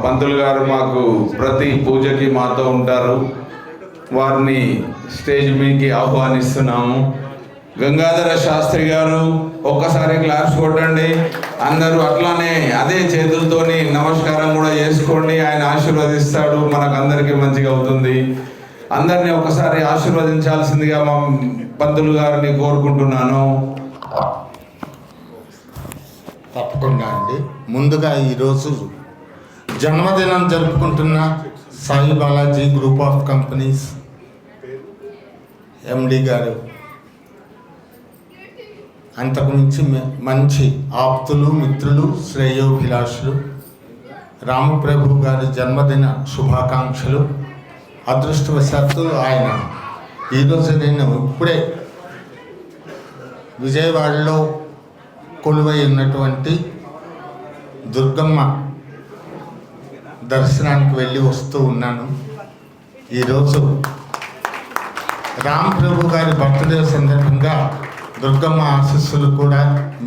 పంతులు గారు మాకు ప్రతి పూజకి మాతో ఉంటారు. వారిని స్టేజ్ మీదకి ఆహ్వానిస్తున్నాము. గంగాధర శాస్త్రి గారు ఒక్కసారి క్లాప్స్ కొట్టండి అందరూ. అట్లానే అదే చేతులతోని నమస్కారం కూడా చేసుకోండి. ఆయన ఆశీర్వదిస్తాడు, మనకు అందరికీ మంచిగా అవుతుంది. అందరినీ ఒకసారి ఆశీర్వదించాల్సిందిగా మా పంతులు గారిని కోరుకుంటున్నాను. తప్పకుండా అండి. ముందుగా ఈరోజు జన్మదినం జరుపుకుంటున్న Sai Balaji group of companies MD గారు, అంతకుమించి మంచి ఆప్తులు, మిత్రులు, శ్రేయోభిలాషులు రామప్రభు గారి జన్మదిన శుభాకాంక్షలు. అదృష్టవశాత్తు ఆయన ఈరోజు నేను ఇప్పుడే విజయవాడలో కొలువై ఉన్నటువంటి దుర్గమ్మ దర్శనానికి వెళ్ళి వస్తూ ఉన్నాను. ఈరోజు రామప్రభు గారి బర్త్డే సందర్భంగా దుర్గమ్మ ఆశీస్సులు కూడా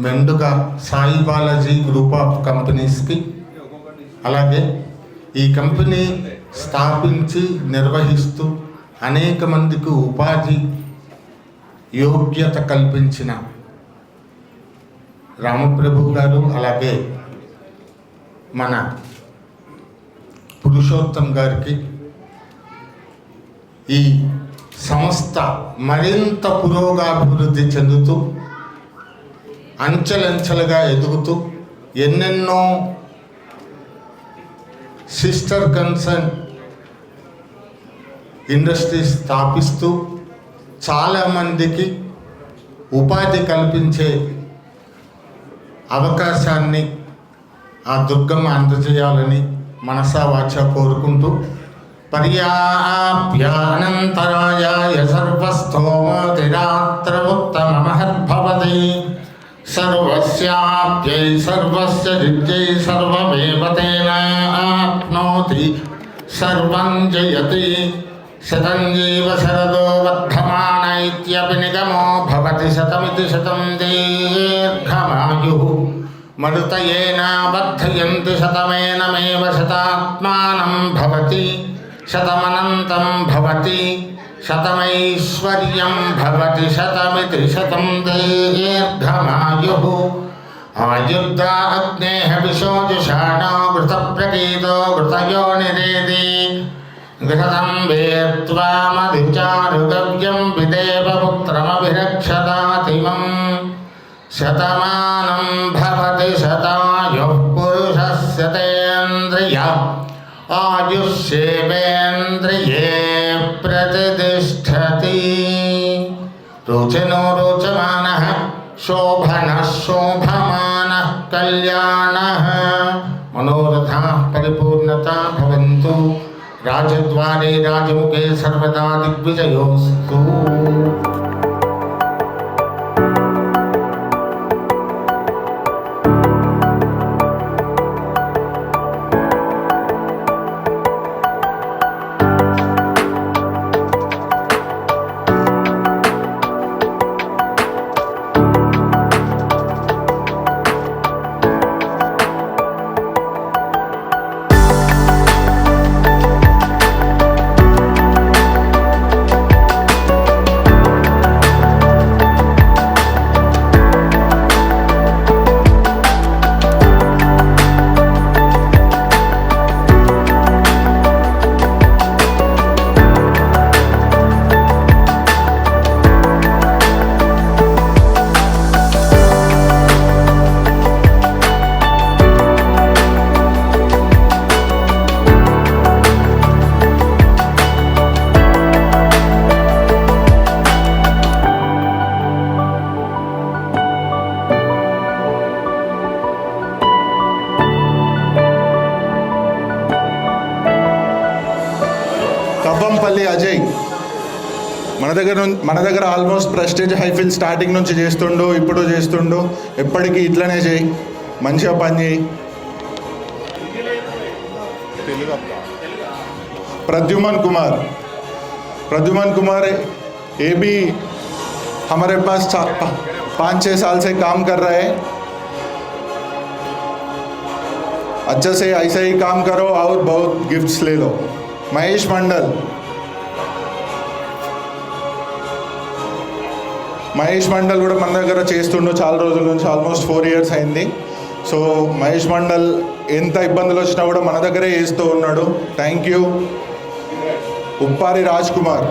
మెండుగా సాయి బాలాజీ గ్రూప్ ఆఫ్ కంపెనీస్కి, అలాగే ఈ కంపెనీ స్థాపించి నిర్వహిస్తూ అనేక మందికి ఉపాధి యోగ్యత కల్పించిన రామప్రభు గారు, అలాగే మన పురుషోత్తం గారికి ఈ సంస్థ మరింత పురోగాభివృద్ధి చెందుతూ అంచెలంచెలుగా ఎదుగుతూ ఎన్నెన్నో సిస్టర్ కన్సర్న్ ఇండస్ట్రీస్ స్థాపిస్తూ చాలామందికి ఉపాధి కల్పించే అవకాశాన్ని ఆ దుర్గమ్మ అందజేయాలని మనసా వాచా కోరుకుంటూ, పర్యాప్యానంతరాయాయ సర్వస్థోమతిరాత్ర ఉత్తమమహద్భవతి సర్వస్యాప్యై సర్వస్య జిత్యై సర్వమేవ తేనాప్నోతి సర్వం జయతి శతం జీవ శరదో వర్ధమాన ఇత్యపి నిగమో భవతి శతమితి శతం దీర్ఘమాయుః మరుతయేన బద్ధయంతి శతమేనమేవ శతాత్మానం భవతి శతమనంతం భవతి శతమైశ్వర్యం భవతి శతమితి శతం దీర్ఘమాయుః ఆయుర్దా అగ్నేః విశోజుషాణో ఘృతప్రగీతో ఘృతయోనిరేది ఘృతం వేత్వామధిచారుగవ్యం విదేవపుత్రమభిరక్షతాతిమం శతమానం భవతి శతాయుః పురుషస్య తేంద్రియ ఆయుష్యేవేంద్రియే ప్రతిష్టతి. రోచనో రోచమానః శోభనః శోభమానః కళ్యాణః మనోరథాః పరిపూర్ణతా భవంతు. రాజద్వారే రాజముఖే సర్వదా దిగ్విజయోస్తు. కవ్వంపల్లి అజయ్ మన దగ్గర ఆల్మోస్ట్ ప్రెస్టేజ్ హైఫిల్ స్టార్టింగ్ నుంచి చేస్తుండు, ఇప్పుడు చేస్తుండు. ఎప్పటికీ ఇట్లనే చేయి, మంచిగా పని చేయి. प्रद्युमन कुमार ये भी हमारे पास 5-6 साल से काम कर रहे हैं। अच्छा से ऐसा ही काम करो और बहुत गिफ्ट्स ले लो. మహేష్ మండల్. మహేష్ మండల్ కూడా మన దగ్గర చేస్తుండో చాలా రోజుల నుంచి, ఆల్మోస్ట్ 4 years అయింది. సో మహేష్ మండల్ ఎంత ఇబ్బందులు వచ్చినా కూడా మన దగ్గరే చేస్తూ ఉన్నాడు. Thank you. Uppari Raj Kumar.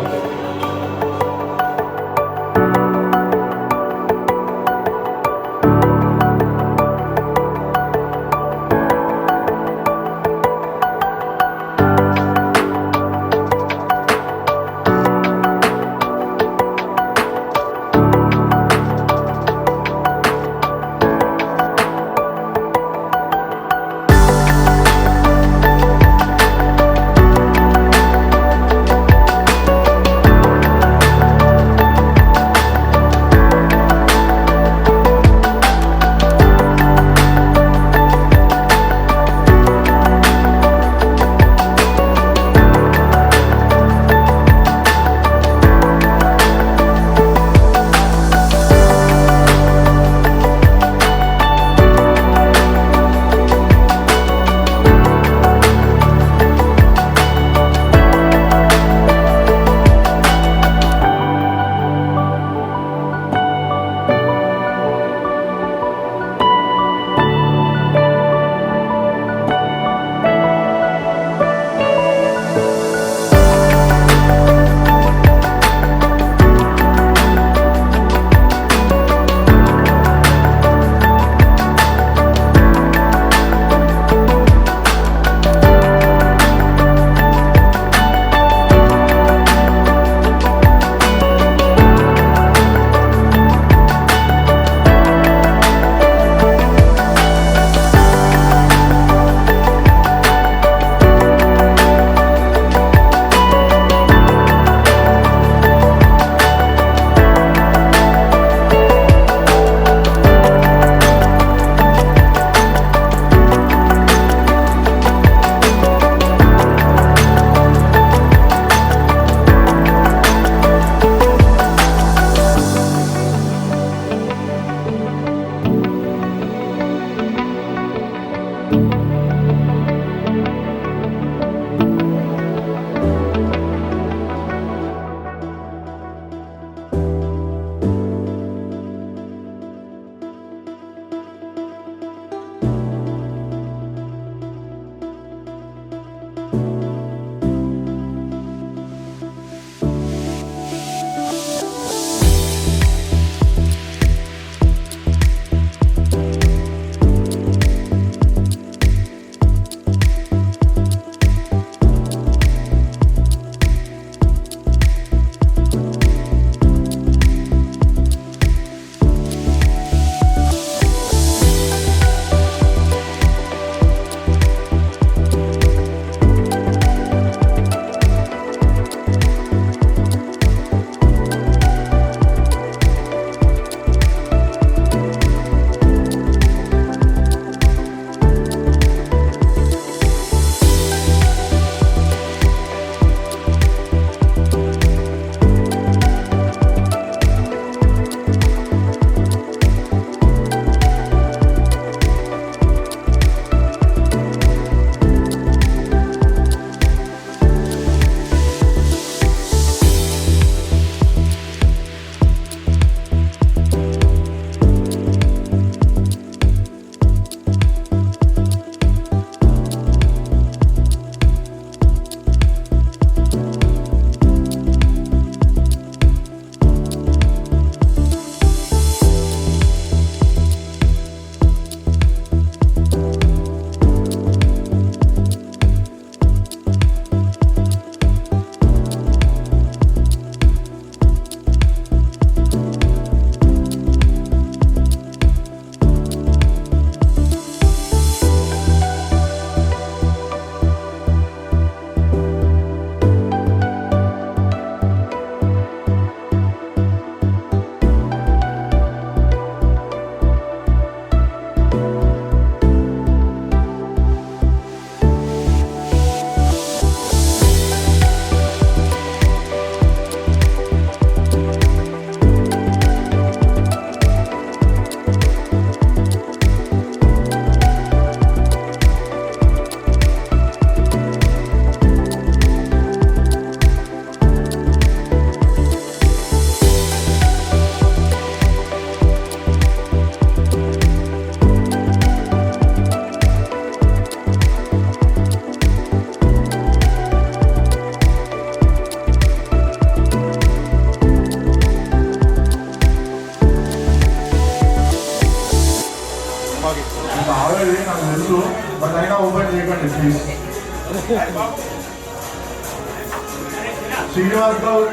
Srinivas Goud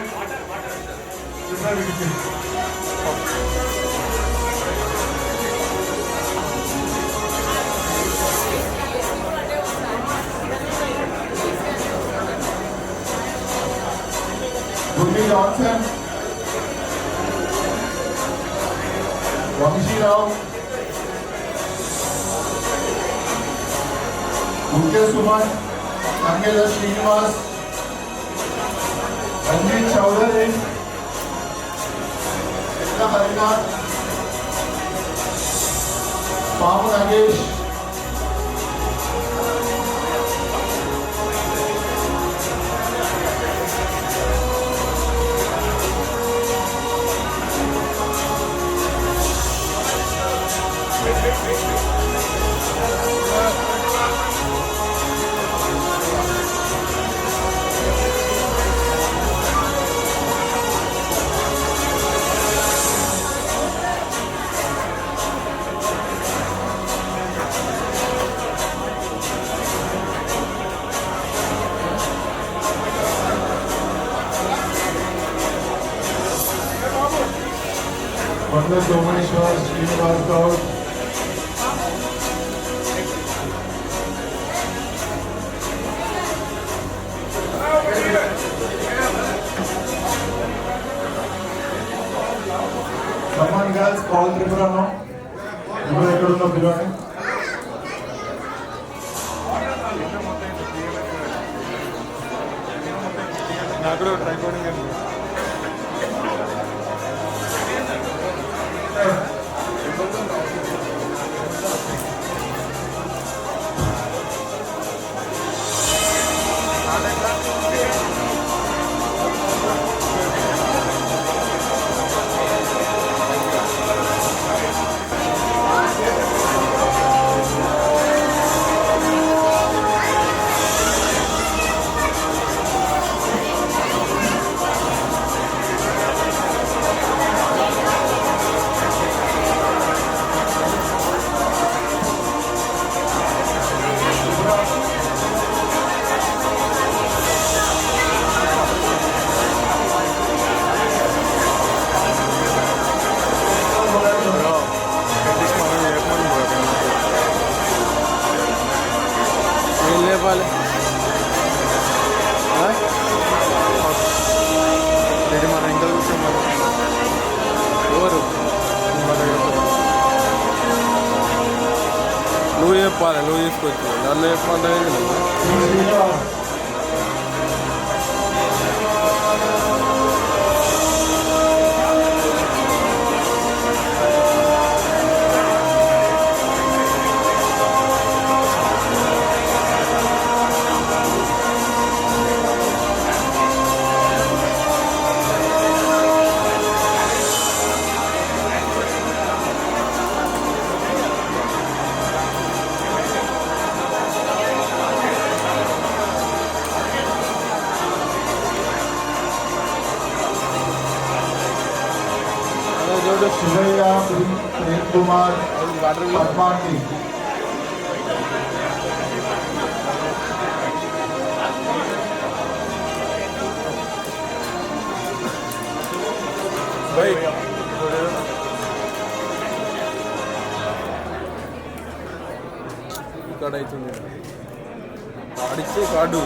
Bhumi Johnson, Vamshi Rao, Mukesh Suman, Angela Srinivas, Ranjit Chaudhary, Krishna Harinath, Pamu Nagesh, Butler Somaneshwar, Srinivas Gaud, Come on girls, call Tripura now. ఇప్పుడు ఎక్కడున్న పిల్లవాడి నాకు కూడా ట్రైకోడింగ్ లేపాలి ఇది మన ఇంకా చూసాం మనం ఎవరు నువ్వు చెప్పాలి నువ్వు తీసుకొచ్చు నన్ను చెప్పమంటే శివయ్య ప్రేమ్ కుమార్ పద్మాంతి ఇక్కడ అవుతుంది అడిగితే కార్డు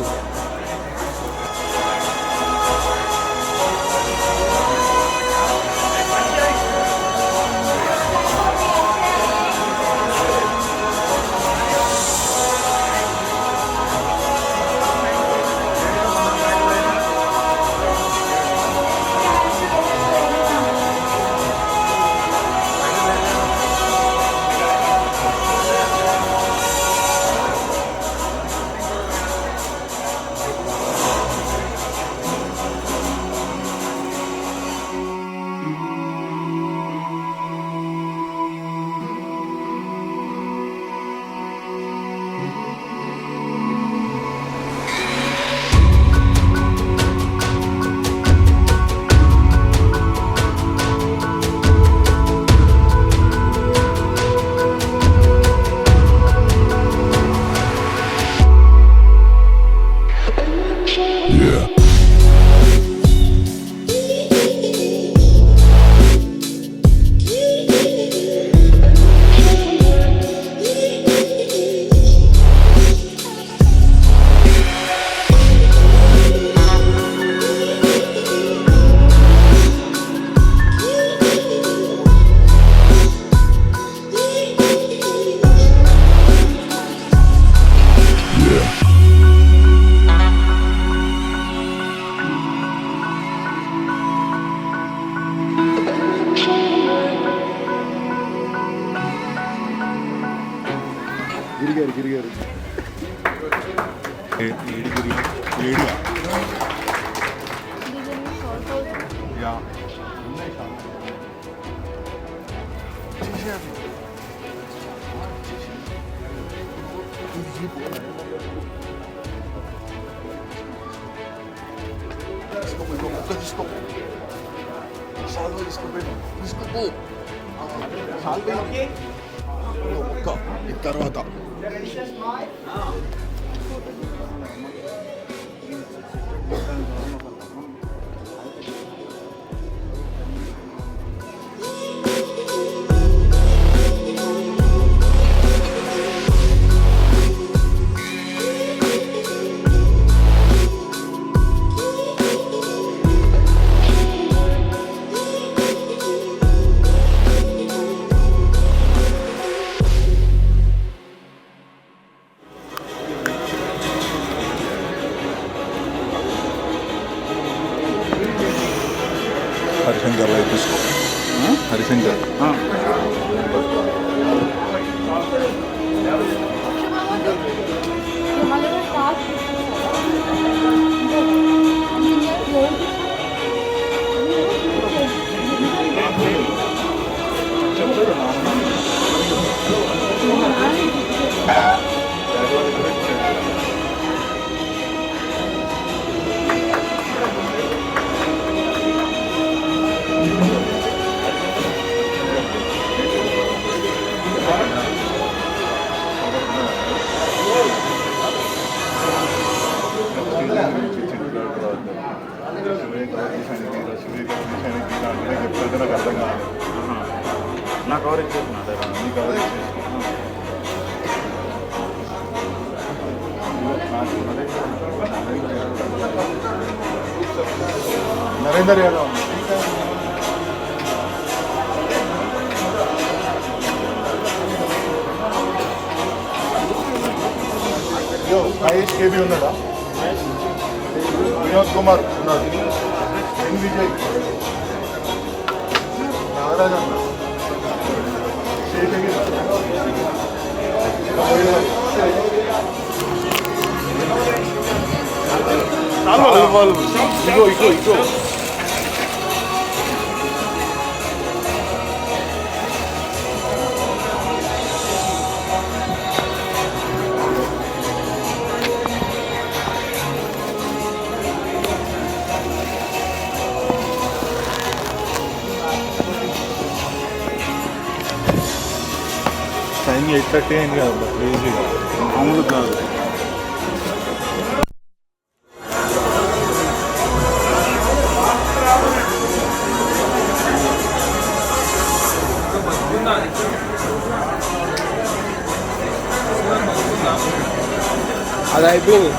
తర్వాత హరిశంకర్ లైఫ్ తీసుకో. హరిశంకర్ నాకు కవరేజ్ చేస్తున్నా నరేందర్ యాదవ్ మహేష్ కేబీ ఉన్నాడా? వినోద్ కుమార్ ఉన్నాడు. ఎన్ విజయ్, నాగరాజ్ అన్న, శేఖగిరి, ఇగో ఇగో ఇగో టైం 8:30 అయింది కదా, క్రేజీగా మామూలు కాదు. అది అయిపోయింది.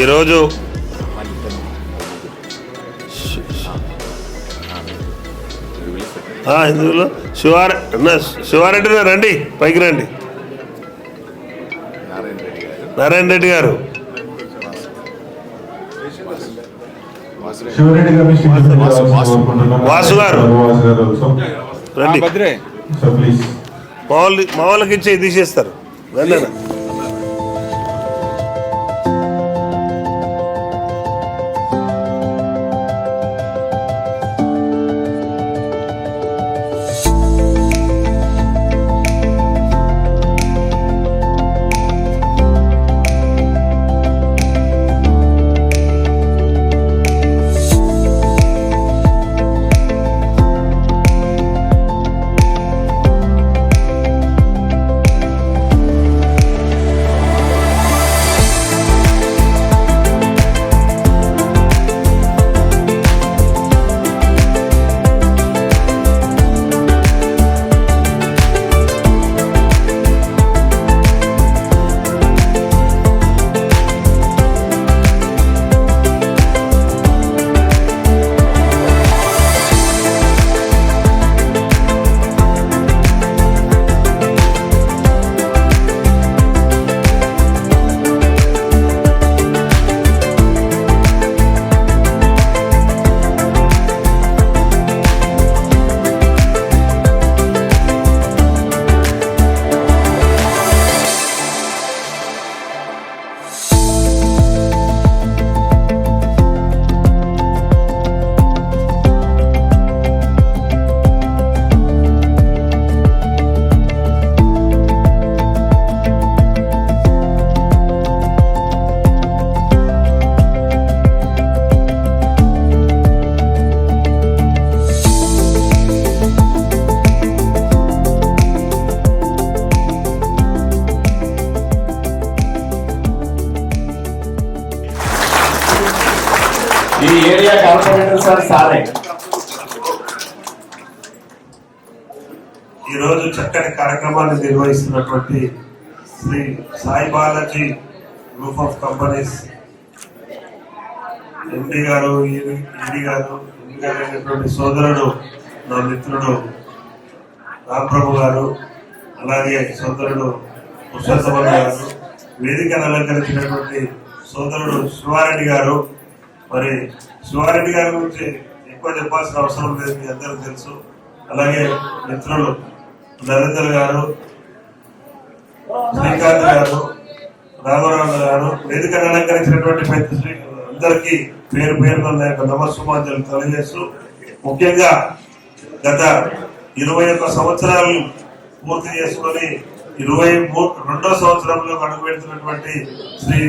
ఈరోజు హిందువులు శివారెడ్డి రండి, పైకి రండి. నారాయణ రెడ్డి గారు, వాసు గారు రండి. మా వాళ్ళకి ఇచ్చే తీసేస్తారు. రండి. ఈ ఏరియా కార్పొరేటర్ సార్ సారే. ఈ రోజు చక్కని కార్యక్రమాన్ని నిర్వహిస్తున్నటువంటి Shri Sai Balaji group of companies MD గారు, ఈడీ గారు, అయినటువంటి సోదరుడు నా మిత్రుడు రాంప్రభు గారు, అలాగే సోదరుడు పురుషోత్తమ గారు, వేదికను అలంకరించినటువంటి సోదరుడు శివారెడ్డి గారు. మరి శివారెడ్డి గారి గురించి ఎక్కువ చెప్పాల్సిన అవసరం లేదు, మీ అందరికీ తెలుసు. అలాగే మిత్రులు నరేందర్ గారు, శ్రీకాంత్ గారు, రాఘవరావు గారు, వేదికను అలంకరించినటువంటి పెద్ద అందరికీ పేరు పేరున నమస్సుమాంజలు తెలియజేస్తూ, ముఖ్యంగా గత 21 సంవత్సరాలు పూర్తి చేసుకొని 22వ సంవత్సరంలో అడుగుపెడుతున్నటువంటి Shri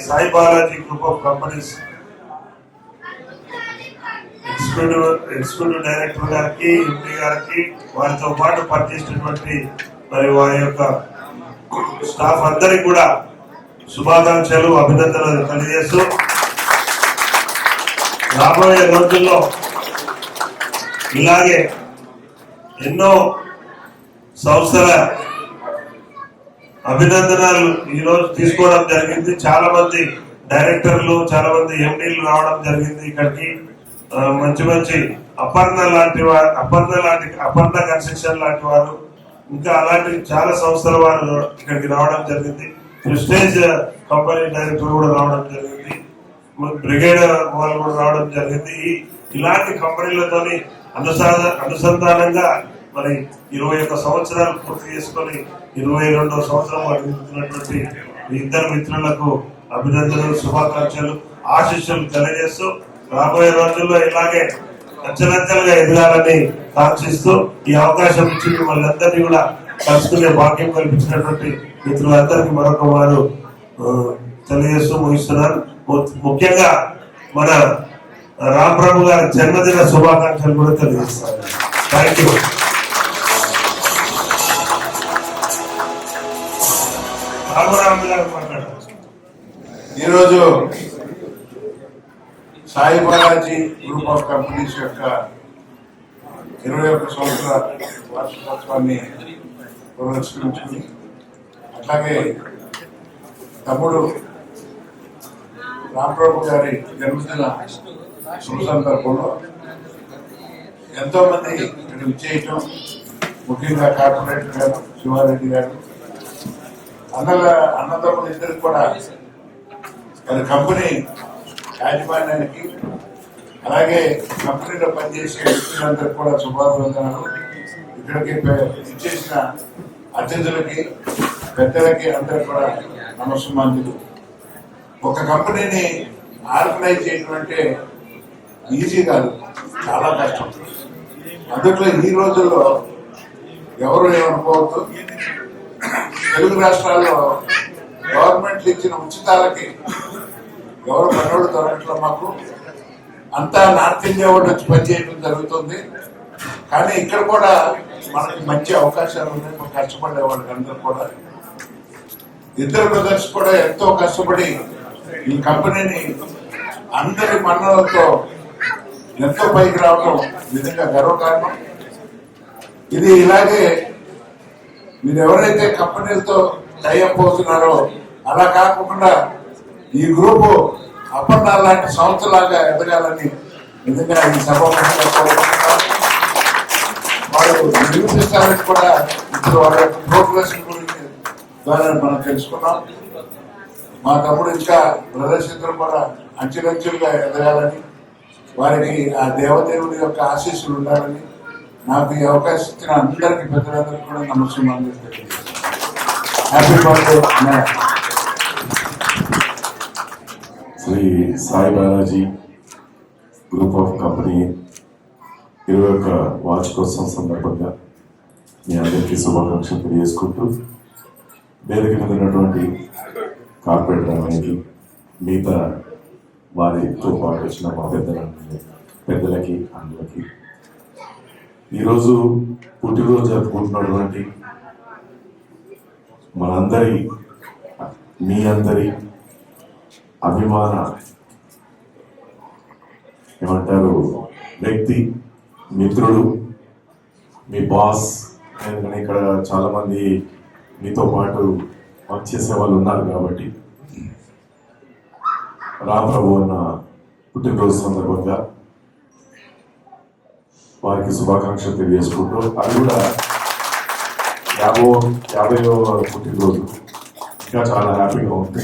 Sai Balaji group of companies executive director గారికి, ఎంపీ గారికి, వారితో పాటు పనిచేసినటువంటి మరి వారి యొక్క స్టాఫ్ అందరికి కూడా శుభాకాంక్షలు, అభినందనలు తెలియజేస్తూ, రాబోయే రోజుల్లో ఇలాగే ఎన్నో సంస్థల అభినందనలు ఈ రోజు తీసుకోవడం జరిగింది. చాలా మంది డైరెక్టర్లు, చాలా మంది ఎండీలు రావడం జరిగింది ఇక్కడికి. మంచి మంచి అపర్ణ కన్స్ట్రక్షన్ లాంటి వారు, ఇంకా అలాంటి చాలా సంస్థల వారు ఇక్కడికి రావడం జరిగింది. ప్రెస్టేజ్ కంపెనీ డైరెక్టర్ కూడా రావడం జరిగింది, బ్రిగేడ్ వాళ్ళు కూడా రావడం జరిగింది. ఇలాంటి కంపెనీలతోని అనుసంధానంగా మరి 21 సంవత్సరాలు పూర్తి చేసుకొని 22వ సంవత్సరం అడుగుతున్నటువంటి ఇద్దరు మిత్రులకు అభినందనలు, శుభాకాంక్షలు, ఆశీస్సులు తెలియజేస్తూ, రాబోయే రోజుల్లో ఇలాగే అచ్చలంచలుగా ఎదగాలని కాంక్షిస్తూ, ఈ అవకాశం ఇచ్చి వాళ్ళందరినీ కూడా కలుసుకునే భాగ్యం కల్పించినటువంటి మిత్రులందరికీ మరొక వారు తెలియజేస్తూ ముగిస్తున్నారు. ముఖ్యంగా మన రాంప్రభు గారి జన్మదిన శుభాకాంక్షలు కూడా తెలియజేస్తారు. Thank you. రామరాము గారు మాట్లాడారు. ఈరోజు Sai Balaji group of companies యొక్క 21 సంవత్సరాల వార్షికోత్సవాన్ని పురస్కరించుకుని, అట్లాగే తమ్ముడు రాంప్రభు గారి జన్మదిన శుభ సందర్భంలో ఎంతో మంది ఇక్కడ విచ్చేయటం, ముఖ్యంగా కార్పొరేటర్ గారు శివారెడ్డి గారు, అన్నదమ్ములు ఇద్దరికి కూడా వారి కంపెనీ యాజమాన్యానికి, అలాగే కంపెనీలో పనిచేసే వ్యక్తులందరికీ కూడా శుభాభివందనాలు. ఇక్కడికి ఇచ్చేసిన అతిథులకి, పెద్దలకి అందరికి కూడా నమస్సుమాంజలు. ఒక కంపెనీని ఆర్గనైజ్ చేయడం అంటే ఈజీ కాదు, చాలా కష్టం. అందులో ఈ రోజుల్లో ఎవరు ఏమనుకోవద్దు, తెలుగు రాష్ట్రాల్లో గవర్నమెంట్లు ఇచ్చిన ఉచితాలకి ఎవరు పనులు దొరకట్లో మాకు అంతా నార్త్ ఇండియా వాళ్ళు వచ్చి పనిచేయడం జరుగుతుంది. కానీ ఇక్కడ కూడా మనకి మంచి అవకాశాలు ఉన్నాయి. కష్టపడే వాళ్ళకి అందరూ కూడా, ఇద్దరు బ్రదర్స్ కూడా ఎంతో కష్టపడి ఈ కంపెనీని అందరి మన్నలతో ఎంతో పైకి రావడం నిజంగా గర్వకారణం. ఇది ఇలాగే మీరు ఎవరైతే కంపెనీలతో టైఅప్ అవుతున్నారో అలా కాకుండా ఈ గ్రూపు అపర్ణ లాంటి సంస్థలాగా ఎదగాలని నిజంగా ఈ సభ వాళ్ళు నిరూపిస్తారని కూడా ఇప్పుడు వాళ్ళ ప్రోగ్రెస్ గురించి ద్వారా మనం తెలుసుకున్నాం. మా తమ్ముడు ఇంకా ప్రదర్శితులు కూడా అంచెలంచెలుగా ఎదగాలని, వారికి ఆ దేవదేవుడి యొక్క ఆశీస్సులు ఉండాలని నాకు ఈ అవకాశం ఇచ్చిన అందరికీ, పెద్దలందరికీ కూడా నమస్కారం. Happy birthday. Shri Sai Balaji group of company 21వ వార్షికోత్సవం సందర్భంగా మీ అందరికీ శుభాకాంక్షలు తెలియజేసుకుంటూ, వేదిక మీద ఉన్నటువంటి కార్పొరేటర్ అనేది మిగతా వారితో పాటు వచ్చిన మా పెద్దలకి అందరికీ ఈరోజు పుట్టినరోజు జరుపుకుంటున్నటువంటి మనందరి, మీ అందరి అభిమాన ఏమంటారు వ్యక్తి, మిత్రుడు, మీ బాస్. ఎందుకంటే ఇక్కడ చాలా మంది మీతో పాటు వర్క్ చేసే వాళ్ళు ఉన్నారు కాబట్టి రాంప్రభు అన్న పుట్టినరోజు సందర్భంగా వారికి శుభాకాంక్షలు తెలియజేసుకుంటూ, అది కూడా 50వ పుట్టినరోజు, ఇంకా చాలా హ్యాపీగా ఉంది.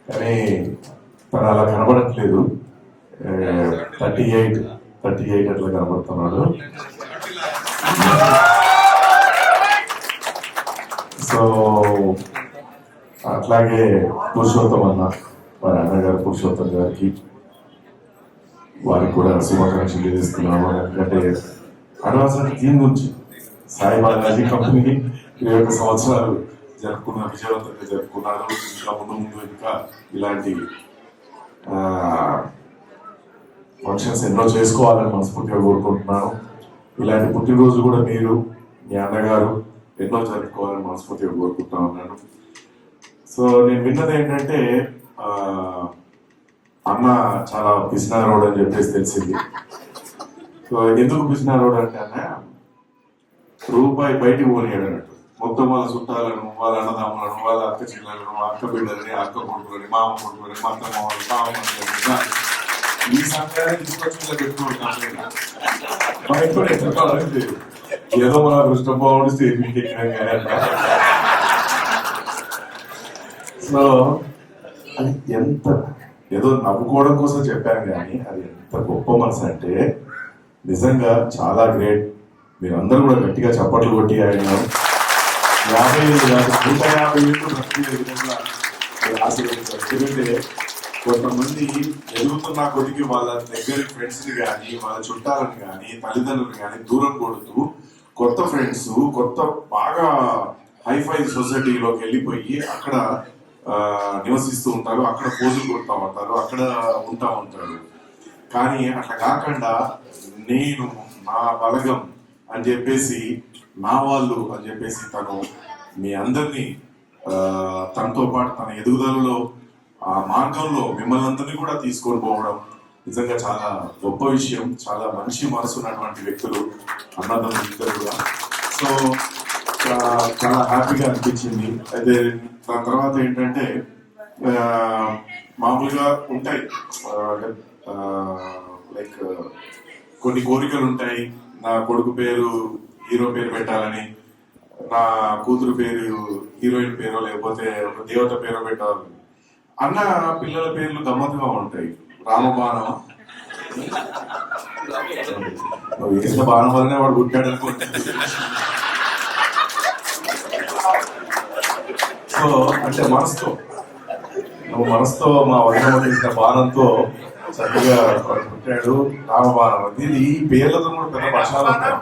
కానీ తను అలా కనబడట్లేదు, 38 అట్లా కనబడుతున్నాడు. సో అట్లాగే పురుషోత్తం అన్న, వారి అన్నగారు పురుషోత్తం గారికి వారికి కూడా శుభాకాంక్షలు తెలియజేస్తున్నాము. ఎందుకంటే అడ్వాన్స్ టీం నుంచి సాయి బాలాజీ కంపెనీకి 21 సంవత్సరాలు జరుపుకున్నారు, విజయవంతంగా జరుపుకున్నారు. ఇంకా ముందు ఇంకా ఇలాంటి ఫంక్షన్స్ ఎన్నో చేసుకోవాలని మనస్ఫూర్తిగా కోరుకుంటున్నాను. ఇలాంటి పుట్టినరోజు కూడా మీరు, మీ అన్నగారు ఎన్నో జరుపుకోవాలని మనస్ఫూర్తిగా కోరుకుంటా ఉన్నాను. సో నేను విన్నది ఏంటంటే అన్న చాలా పిసినారోడ్ అని చెప్పేసి తెలిసింది. సో ఎందుకు పిసినారోడ్ అంటే అన్న రూపాయి బయటికి పోనీయాడు అన్నట్టు. మొత్తం వాళ్ళ చుట్టాలను, వాళ్ళ అన్నదమ్ములను, వాళ్ళ అక్క చెల్లెలను, అక్క బిడ్డలని, అక్క కొడుకులని, మామ కొడుకులని, మా అత్త మామని, మామని ఈ సంఖ్య తీసుకొచ్చి పెట్టుకుంటాను. ఏదో మన దృష్టం బాగుండి స్టేజ్. సో అది ఎంత ఏదో నవ్వుకోవడం కోసం చెప్పాను కానీ అది ఎంత గొప్ప మనసు అంటే నిజంగా చాలా గ్రేట్. మీరందరూ కూడా గట్టిగా చప్పట్లు కొట్టి ఆయన 50 ఏళ్ళు కాదు 150 ఏళ్ళు బ్రతికే విధంగా ఆశీర్వదించారు. ఎందుకంటే కొంతమంది ఎదుగుతున్న కొద్దికి వాళ్ళ దగ్గర ఫ్రెండ్స్ ని కానీ, వాళ్ళ చుట్టాలను కానీ, తల్లిదండ్రులను కానీ దూరం కొడుతూ కొత్త ఫ్రెండ్స్, కొత్త బాగా హైఫై సొసైటీలోకి వెళ్ళిపోయి అక్కడ నివసిస్తూ ఉంటారు, అక్కడ పోజులు కొడతా ఉంటారు, అక్కడ ఉంటారు. కానీ అట్లా కాకుండా నేను, నా బలగం అని చెప్పేసి, నా వాళ్ళు అని చెప్పేసి తను మీ అందరినీ తనతో పాటు తన ఎదుగుదలలో ఆ మార్గంలో మిమ్మల్ని అందరినీ కూడా తీసుకొని పోవడం నిజంగా చాలా గొప్ప విషయం. చాలా మంచి మనసు ఉన్నటువంటి వ్యక్తులు అన్నదమ్ములు ఇద్దరు కూడా. సో చాలా హ్యాపీగా అనిపించింది. అయితే దాని తర్వాత ఏంటంటే మామూలుగా ఉంటాయి లైక్ కొన్ని కోరికలు ఉంటాయి. నా కొడుకు పేరు హీరో పేరు పెట్టాలని, నా కూతురు పేరు హీరోయిన్ పేరు, లేకపోతే ఒక దేవత పేరు పెట్టాలని. అన్న పిల్లల పేర్లు గమ్మత్తుగా ఉంటాయి. రామబాణం, వేసిన బాణం వల్లనే వాడు పుట్టాడు అనుకుంటే. సో అంటే మనసుతో మా వదిన వేసిన బాణంతో చక్కగా పుట్టాడు రామబాణం. ఇది ఈ పేర్లతో కూడా పెద్ద పక్షాలు ఉంటాయి.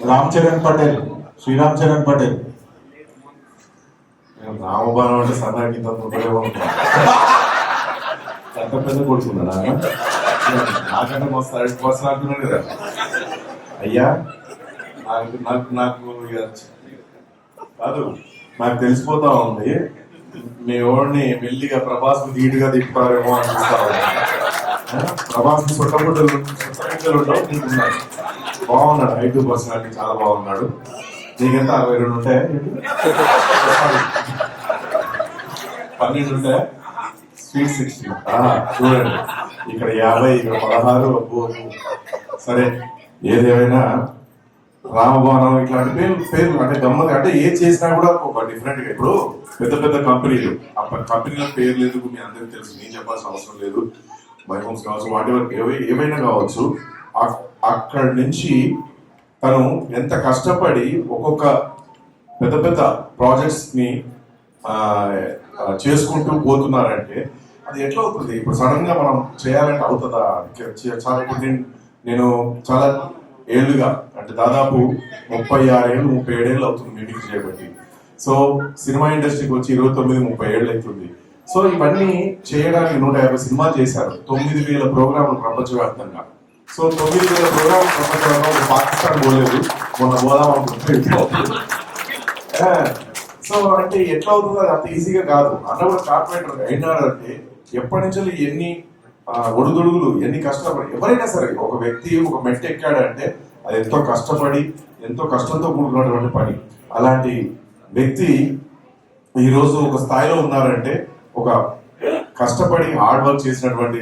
రామ్ చరణ్ పటేల్, శ్రీరామ్ చరణ్ పటేల్. రామబాణం అంటే సన్నాకి అంత పెద్ద కొడుకున్నాడా? నాకంటే మస్తు 30% అంటున్నాడు కదా అయ్యా. నాకు కాదు, నాకు తెలిసిపోతా ఉంది మీ ఓడిని మెల్లిగా ప్రభాస్ ధీటుగా తిప్పుతారేమో అనిపిస్తా ఉంది. ప్రభాస్ సొట్టబుడ్డలు ఉండవు, నీకు ఉన్నాయి. బాగున్నాడు, 5 పర్సనాలిటీ చాలా బాగున్నాడు. నీకెంత 62 ఉంటాయా? 12 ఉంటాయా? స్వీట్ 60. చూడండి, ఇక్కడ 50, ఇక్కడ 16. సరే, ఏదేమైనా రామబాణం ఇట్లాంటి పేర్లు అంటే గమ్మత్. అంటే ఏం చేసినా కూడా ఒక డిఫరెంట్ గా. ఇప్పుడు పెద్ద కంపెనీలు, ఆ కంపెనీల పేర్లు ఎందుకు మీ అందరికి తెలుసు, నేను చెప్పాల్సిన అవసరం లేదు. మై హోమ్స్ కావచ్చు, వాటెవర్ ఏవైనా కావచ్చు. అక్కడి నుంచి తను ఎంత కష్టపడి ఒక్కొక్క పెద్ద ప్రాజెక్ట్స్ ని చేసుకుంటూ పోతున్నారంటే అది ఎట్లా అవుతుంది? ఇప్పుడు సడన్ గా మనం చేయాలంటే అవుతుందా? చాలా ఇప్పుడు నేను చాలా ఏళ్ళుగా, అంటే దాదాపు 36 ఏళ్ళు 37 ఏళ్ళు అవుతుంది మీటింగ్ చేయబట్టి. సో సినిమా ఇండస్ట్రీకి వచ్చి 29-30 ఏళ్ళు అవుతుంది. సో ఇవన్నీ చేయడానికి 150 సినిమాలు చేశారు, 9,000 ప్రోగ్రాంలు ప్రపంచవ్యాప్తంగా. సో 9,000 ప్రోగ్రాంలు ప్రపంచవ్యాప్తంగా. పాకిస్తాన్ పోలేదు, మొన్న పోదాం అనుకుంటున్నాం. సో అంటే ఎట్లా అవుతుందో అది అంత ఈజీగా కాదు. అన్న కూడా కార్పొరేటర్ అయినాడంటే ఎప్పటి నుంచో ఎన్ని ఒడుదొడుగులు ఎన్ని కష్టపడి ఎవరైనా సరే ఒక వ్యక్తి ఒక మెట్టు ఎక్కాడంటే అది ఎంతో కష్టపడి ఎంతో కష్టంతో కూడుకున్నటువంటి పని. అలాంటి వ్యక్తి ఈరోజు ఒక స్థాయిలో ఉన్నారంటే ఒక కష్టపడి హార్డ్ వర్క్ చేసినటువంటి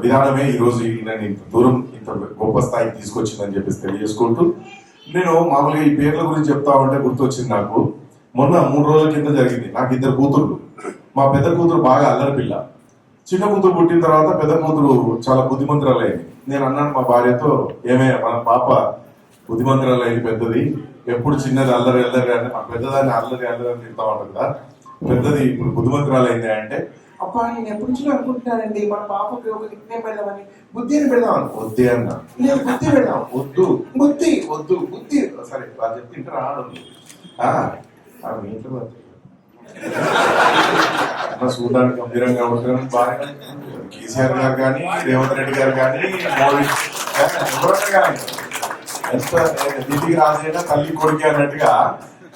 విధానమే ఈరోజు ఈయనని ఇంత దూరం ఇంత గొప్ప స్థాయికి తీసుకొచ్చిందని చెప్పేసి తెలియజేసుకుంటూ, నేను మామూలుగా ఈ పేర్ల గురించి చెప్తా ఉంటే గుర్తొచ్చింది నాకు. మొన్న 3 రోజుల కింద జరిగింది. నాకు 2 కూతుర్లు. మా పెద్ద కూతురు బాగా అల్లరి పిల్ల. చిన్న కూతురు పుట్టిన తర్వాత పెద్ద కూతురు చాలా బుద్ధిమంతురాలైంది. నేను అన్నాను మా భార్యతో, ఏమే మన పాప బుద్ధిమంతురాలైంది పెద్దది, ఎప్పుడు చిన్నది అల్లరి అల్లరి అంటే మా పెద్దదాన్ని అల్లరి అల్లరి అని తింటా ఉంటుంది కదా, పెద్దది ఇప్పుడు బుద్ధిమంతురాలైంది అంటే, అబ్బా నేను ఎప్పుడు నుంచి అనుకుంటున్నానండి మన పాపకి ఒక నిక్నేమ్ పెడదామని, బుద్ధి అని పెడదామని. వద్దే అన్నా. లేదు బుద్ధి పెడదాం. వద్దు బుద్ధి వద్దు బుద్ధి. సరే వాళ్ళు చెప్తే రావడం మీ ఇంట్లో చూడడానికి గంభీరంగా ఉంటారు. బాగా కేసీఆర్ గారు కానీ రేవంత్ రెడ్డి గారు కానీ మోడీ కానీ ఎంత దిల్లీకి రాజైనా తల్లి కొడుకు అన్నట్టుగా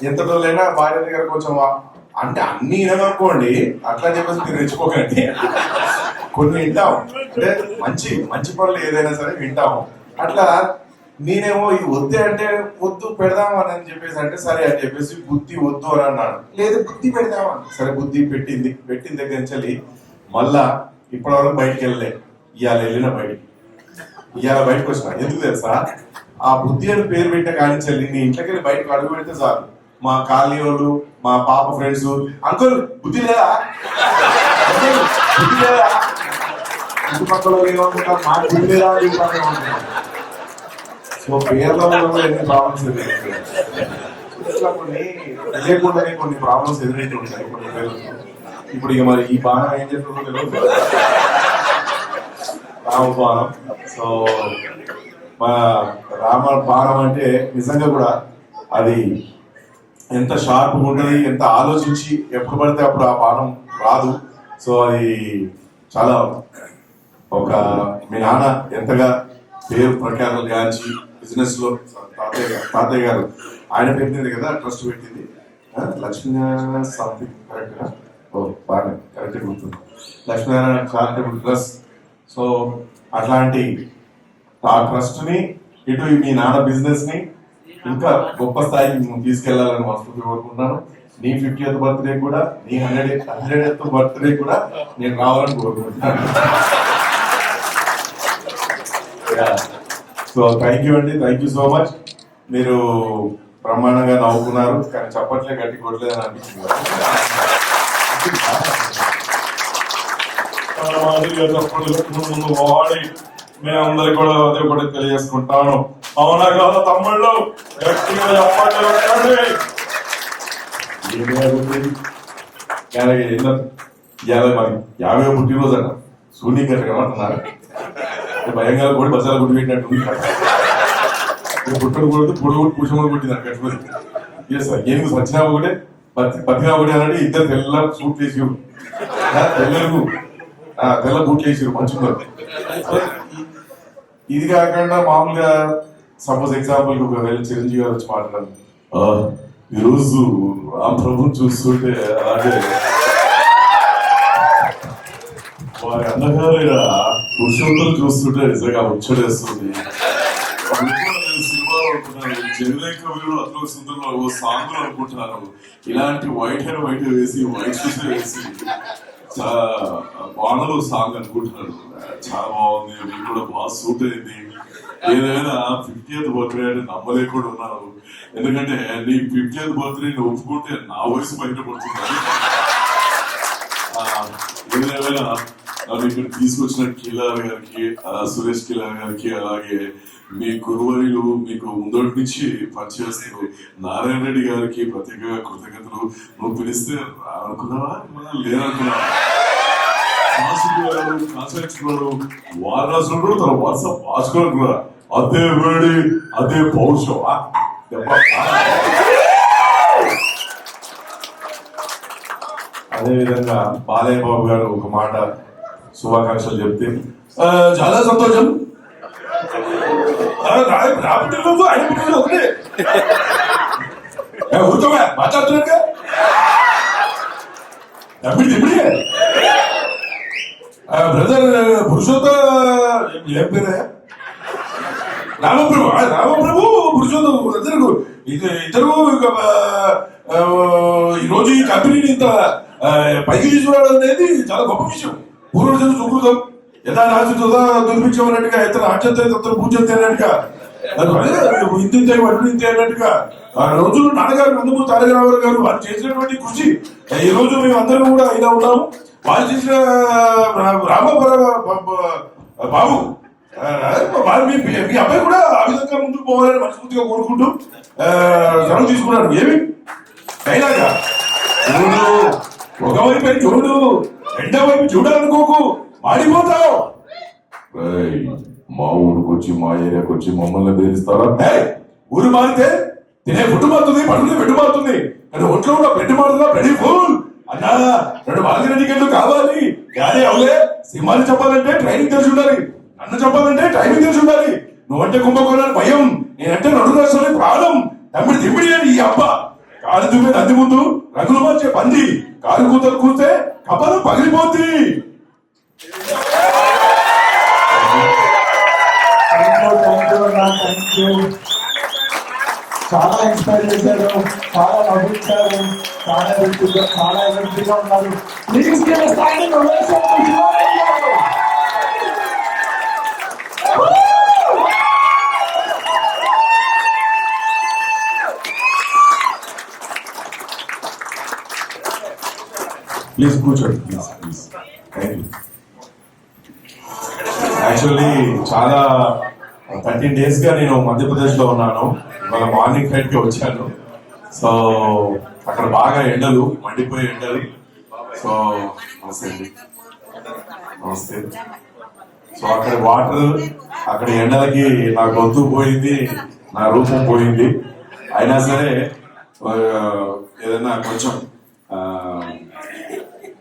ఎంత రోజులైనా భార్య దగ్గర కొంచెం అంటే అన్ని వినమనుకోండి, అట్లా చెప్పేసి మీరు రెచ్చిపోకండి. కొన్ని వింటాం, అంటే మంచి మంచి పనులు ఏదైనా సరే వింటాం. అట్లా నేనేమో ఇది వద్దే అంటే వద్దు పెడదాం అని చెప్పేసి అంటే సరే అని చెప్పేసి బుద్ధి వద్దు అని అన్నాడు. లేదు బుద్ధి పెడదామని. సరే బుద్ధి పెట్టిన దగ్గర నుంచి మళ్ళా ఇప్పటి వరకు బయటికి వెళ్ళలే. ఇవాళ వెళ్ళిన బయటకు వచ్చిన. ఎందుకు తెలుసా, ఆ బుద్ధి అని పేరు పెట్టే కానించాలి నీ ఇంట్లోకి వెళ్ళి బయటకు అడుగు పెడితే చాలు మా కాలనీ వాళ్ళు మా పాప ఫ్రెండ్స్, అంకుల్ బుద్ధి లేదా, బుద్ధి లేదా, చుట్టుపక్కల ఏమనుకుంటారు మా బుద్ధి లేదా సో పేర్ల ఎన్ని ప్రాబ్లమ్స్ ఎదురవుతాయి. ఇట్లా కొన్ని ప్రాబ్లమ్స్ ఎదురైతే ఉంటాయి కొన్ని పేర్లు. ఇప్పుడు ఇక మరి ఈ బాణం ఏం చేస్తుందో తెలియదు, రామ బాణం. సో మా రామ బాణం అంటే నిజంగా కూడా అది ఎంత షార్ప్గా ఉంటుంది, ఎంత ఆలోచించి ఎప్పుడు పడితే అప్పుడు ఆ బాణం రాదు. సో అది చాలా మీ నాన్న ఎంతగా పేరు ప్రఖ్యాతలు గాంచి బిజినెస్ లో తాతయ్య గారు ఆయన పెట్టింది కదా ట్రస్ట్ పెట్టింది, లక్ష్మీనారాయణ సంథింగ్ కరెక్ట్ గా బాగా కరెక్ట్ గుర్తుంది, లక్ష్మీనారాయణ చారిటబుల్ ట్రస్ట్. సో అట్లాంటి ఆ ట్రస్ట్ ని ఇటు మీ నాన్న బిజినెస్ ని ఇంకా గొప్ప స్థాయికి తీసుకెళ్లాలని మనస్ఫూర్తి కోరుకుంటున్నాను. నీ 50th బర్త్డే కూడా, నీ 100th బర్త్డే కూడా నేను రావాలని కోరుకుంటున్నాను. సో థ్యాంక్ యూ అండి, థ్యాంక్ యూ సో మచ్. మీరు బ్రహ్మాండంగా నవ్వుకున్నారు, కానీ చప్పట్లే గట్టి కొట్టలేదని అనిపించింది. ముందు వాడి మేమందరికి కూడా అదే ఒకటి తెలియజేసుకుంటాను. అవునా కాదు తమ్ముళ్ళు, గట్టిగా చెప్పండి. మరి 50వ పుట్టినరోజు అన్న సూర్య గట్ట కమంటున్నారు, భయంగా కూడా బజార్లో గుడి పెట్టినట్టు పుట్టడు కూడా పొడుగు పూషములు పుట్టింది కట్టుబడి. సార్ ఏమి వచ్చినా ఒకటే బతినా ఒకటి అన్నట్టు ఇద్దరు తెల్ల సూట్ వేసి తెల్ల బూట్లు వేసారు మంచిగా. ఇది కాకుండా మామూలుగా సపోజ్ ఎగ్జాంపుల్ ఒకవేళ చిరంజీవి గారు వచ్చి మాట్లాడారు, ఈరోజు రామ్ ప్రభు చూస్తుంటే అలాగే వారి అన్నగారైన పురుషోత్తరం చూస్తుంటే నిజంగా ముచ్చటేస్తుంది. సినిమాలో అనుకుంటున్నాను, చెన్నై కవిలో అతను సుందరంలో ఓ సాంగ్ లో అనుకుంటున్నాను, ఇలాంటి వైట్ హెయిర్ వేసి వైట్ షూస్ వేసి వానలో సాంగ్ అనుకుంటున్నాను. చాలా బాగుంది, మీకు కూడా బాగా సూట్ అయింది. ఏదైనా 50th బర్త్డే అంటే నమ్మలేకుండా ఉన్నాను, ఎందుకంటే నీ 50th బర్త్డే ఒప్పుకుంటే నా వయసు బయటపడుతుంది. ఏదేమైనా నన్ను ఇక్కడ తీసుకొచ్చిన కిలార్ గారికి, సురేష్ కిలార్ గారికి, అలాగే మీ గురువరిలు మీకు ముందటి నుంచి పనిచేస్తూ నారాయణ రెడ్డి గారికి ప్రత్యేకంగా కృతజ్ఞతలు. నువ్వు పిలిస్తే అనుకున్నావా లేదనుకున్నావా? కాన్సెప్ట్ వారణాసులు కూడా తన వాట్సాప్ వాచుకోవాలనుకున్నారా? అదే వేడి అదే పౌరుషం. అదేవిధంగా బాలయ్య బాబు గారు ఒక మాట శుభాకాంక్షలు చెప్తే చాలా సంతోషం. మాట్లాడుతున్నా బ్రదర్ పురుషోత్తం ఏం పేరే రామప్రభు పురుషోత్తం ఇద్దరు ఈరోజు ఈ కంపెనీని ఇంత పైకి తీసుకురావడం అనేది చాలా గొప్ప విషయం. పూర్వజన సుకృతం యథా రాజు తుదా దుర్భిక్షమన్నట్టుగా ఇతర ఆచంత ఇతర పూజంత అన్నట్టుగా ఇంత వడ్డీ ఇంత అన్నట్టుగా ఆ రోజు నాన్నగారు నందమూరి తారక రామారావు గారు వారు చేసినటువంటి కృషి ఈ రోజు మేము అందరం కూడా ఇలా ఉన్నాము. వారు చేసిన బాబు మీ అబ్బాయి కూడా ఆ విధంగా ముందుకు పోవాలని మనస్ఫూర్తిగా కోరుకుంటూ సెలవు తీసుకున్నాడు. ఏమి డైలాగా ఒకవైపు చూడు రెండో వైపు చూడాలనుకోకు మాడిపోతావు. మా ఊరికి వచ్చి మా ఏరియాకి వచ్చి మమ్మల్ని బెదిరిస్తారా? ఊరు మారితే తినే ఫుడ్ మారుతుంది, పడుకునే బెడ్ మారుతుంది, కానీ ఒంట్లో కూడా బెడ్ మారుతుందా? రెడీ ఫుల్ అన్నా 2 బాగా టికెట్లు కావాలి. కానీ అవులే సింహాన్ని చెప్పాలంటే ట్రైనింగ్ తెలిసి ఉండాలి, నన్ను చెప్పాలంటే టైమింగ్ తెలిసి ఉండాలి. నువ్వంటే కుంభకోణాన్ని భయం, నేనంటే 2 రాష్ట్రాలకి ప్రాణం. తమ్మిడి దిమ్మిడి అని ఈ అబ్బ కాలు దుమ్మే నంది ముందు రంగులు మార్చే పంది కాలు కూతలు కూస్తే కపలు పగిలిపోద్ది. చాలా ఇన్స్పైర్ చేశారు, చాలా నవ్వించారు, చాలా వ్యక్తిగా చాలా ఎనర్జీగా ఉన్నారు. Please give a standing ovation to Shivayya. Please కూర్చోండి ప్లీజ్. Thank you. యాక్చువల్లీ చాలా 13 days గా నేను మధ్యప్రదేశ్ లో ఉన్నాను. ఇవాళ మార్నింగ్ ఫ్లైట్ కి వచ్చాను. సో అక్కడ బాగా ఎండలు, మండిపోయే ఎండలు. సో నమస్తే అండి, నమస్తే. సో అక్కడ వాటర్, అక్కడ ఎండలకి నా గొంతు పోయింది, నా రూపం పోయింది. అయినా సరే ఏదైనా కొంచెం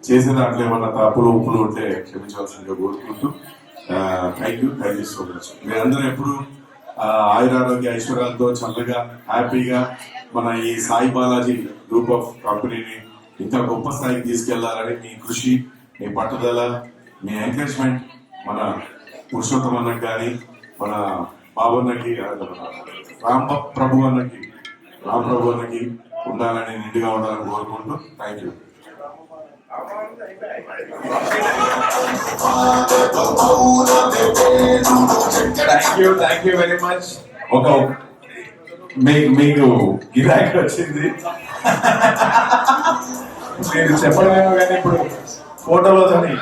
చేసే దాంట్లో ఏమన్నా తప్పులు ఉప్పులు ఉంటే క్షమించవలసిందిగా కోరుకుంటూ థ్యాంక్ యూ సో మచ్. మీరందరూ ఎప్పుడు ఆయురారోగ్య ఐశ్వర్యాలతో చల్లగా హ్యాపీగా మన ఈ సాయి బాలాజీ గ్రూప్ ఆఫ్ కంపెనీని ఇంకా గొప్ప స్థాయికి తీసుకెళ్లాలని మీ కృషి, మీ పట్టుదల, మీ ఎంకరేజ్మెంట్ మన పురుషోత్తం అన్నకి కానీ మన బాబన్నకి రామ్ ప్రభు అన్నకి ఉండాలని, నిండుగా ఉండాలని కోరుకుంటూ thank you. Thank you very much. మీకు గిరాకీ వచ్చింది మీరు చెప్పడమేమో కానీ ఇప్పుడు ఫోటోలతోని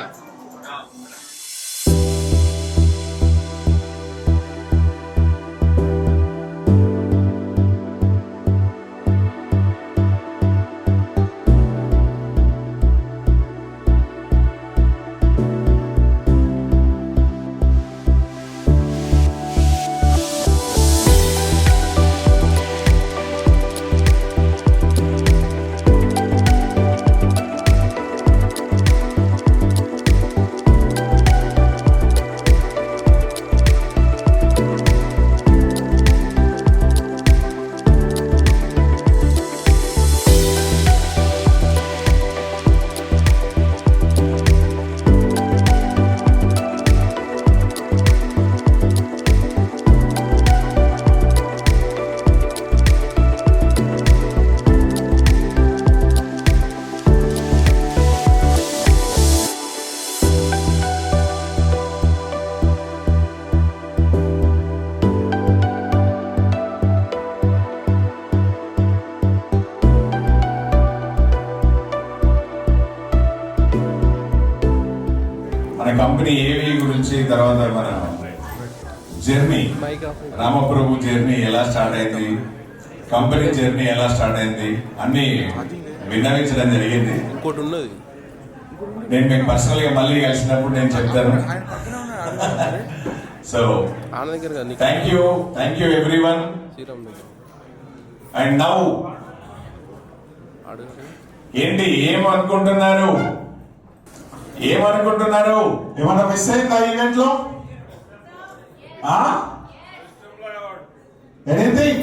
మన కంపెనీ ఏవి గురించి, తర్వాత మన జర్నీ, రామప్రభు జర్నీ ఎలా స్టార్ట్ అయింది, కంపెనీ జర్నీ ఎలా స్టార్ట్ అయింది అన్ని విన్నవించడం జరిగింది. నేను మీకు పర్సనల్ గా మళ్ళీ కలిసినప్పుడు నేను చెప్తాను. So thank you everyone. And now ఏంటి ఏమనుకుంటున్నారు? ఏమన్నా మిస్ అయిందా ఈవెంట్ లో? ఎనీథింగ్?